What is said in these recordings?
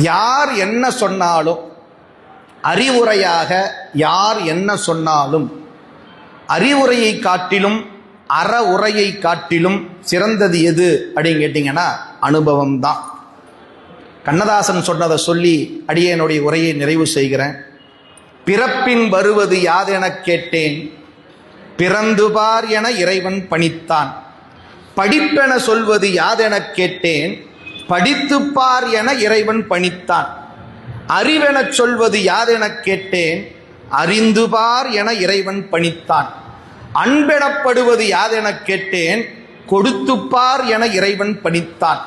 யார் என்ன சொன்னாலும், அறிவுரையாக யார் என்ன சொன்னாலும், அறிவுரையை காட்டிலும் அற உரையை காட்டிலும் சிறந்தது எது அப்படின்னு கேட்டீங்கன்னா அனுபவம் தான். கண்ணதாசன் சொன்னதை சொல்லி அடியேனுடைய உரையை நிறைவு செய்கிறேன். பிறப்பின் வருவது யாதெனக் கேட்டேன், பிறந்து பார் என இறைவன் பணித்தான். படிப்பென சொல்வது யாதெனக் கேட்டேன், படித்துப்பார் என இறைவன் பணித்தான். அறிவெனச் சொல்வது யாதெனக் கேட்டேன், அறிந்து பார் என இறைவன் பணித்தான். அன்பெனப்படுவது யாதெனக் கேட்டேன், கொடுத்துப்பார் என இறைவன் பணித்தான்.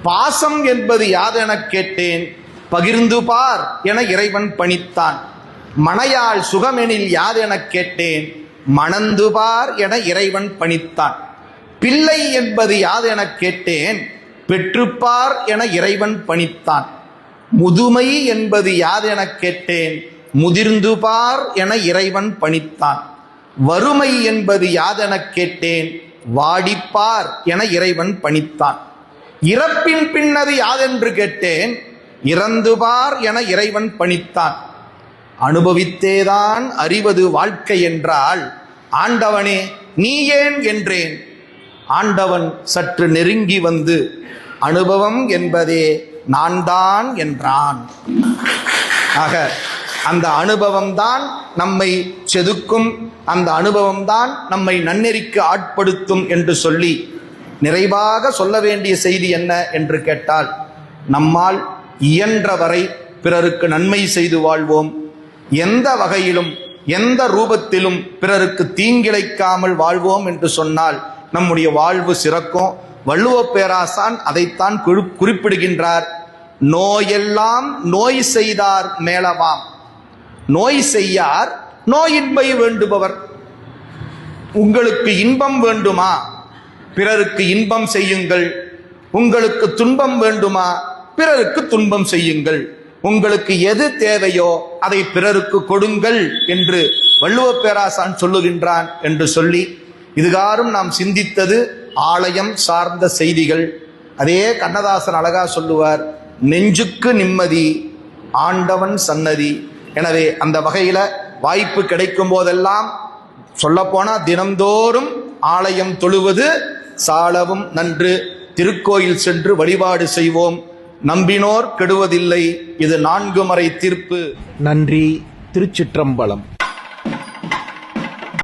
பாசம் என்பது யாதெனக் கேட்டேன், பகிர்ந்து பார் என இறைவன் பணித்தான். மனையாள் சுகமெனில் யாதெனக் கேட்டேன், மணந்து பார் என இறைவன் பணித்தான். பிள்ளை என்பது யாதெனக் கேட்டேன், பெற்றுப்பார் என இறைவன் பணித்தான். முதுமை என்பது யாதெனக் கேட்டேன், முதிர்ந்து பார் என இறைவன் பணித்தான். வறுமை என்பது யாதெனக் கேட்டேன், வாடிப்பார் என இறைவன் பணித்தான். இறப்பின் பின்னது யாதென்று கேட்டேன், இறந்து பார் என இறைவன் பணித்தான். அனுபவித்தேதான் அறிவது வாழ்க்கை என்றால், ஆண்டவனே நீ ஏன் என்றேன். ஆண்டவன் சற்று நெருங்கி வந்து அனுபவம் என்பதே நான் தான் என்றான். ஆக அந்த அனுபவம்தான் நம்மை செதுக்கும், அந்த அனுபவம்தான் நம்மை நன்னெறிக்கு ஆட்படுத்தும் என்று சொல்லி நிறைவாக சொல்ல வேண்டிய செய்தி என்ன என்று கேட்டால், நம்மால் இயன்றவரை பிறருக்கு நன்மை செய்து வாழ்வோம். எந்த வகையிலும் எந்த ரூபத்திலும் பிறருக்கு தீங்கிழைக்காமல் வாழ்வோம் என்று சொன்னால் நம்முடைய வாழ்வு சிறக்கும். வள்ளுவ பேராசான் அதைத்தான் குறிப்பிடுகின்றார். நோயெல்லாம் நோய் செய்தார் மேலவாம், நோய் செய்யார் நோயின்மை வேண்டுபவர். உங்களுக்கு இன்பம் வேண்டுமா, பிறருக்கு இன்பம் செய்யுங்கள். உங்களுக்கு துன்பம் வேண்டுமா, பிறருக்கு துன்பம் செய்யுங்கள். உங்களுக்கு எது தேவையோ அதை பிறருக்கு கொடுங்கள் என்று வள்ளுவ பேராசான் சொல்லுகின்றான் என்று சொல்லி, இதுகாரும் நாம் சிந்தித்தது ஆலயம் சார்ந்த செய்திகள். அதே கண்ணதாசன் அழகா சொல்லுவார், நெஞ்சுக்கு நிம்மதி ஆண்டவன் சன்னதி. எனவே அந்த வகையில வாய்ப்பு கிடைக்கும் போதெல்லாம், சொல்லப்போனா தினந்தோறும் ஆலயம் தொழுவது சாலவும் நன்று. திருக்கோயில் சென்று வழிபாடு செய்வோம். நம்பினோர் கெடுவதில்லை. இது 4 முறை தீர்ப்பு. நன்றி. திருச்சிற்றம்பலம்.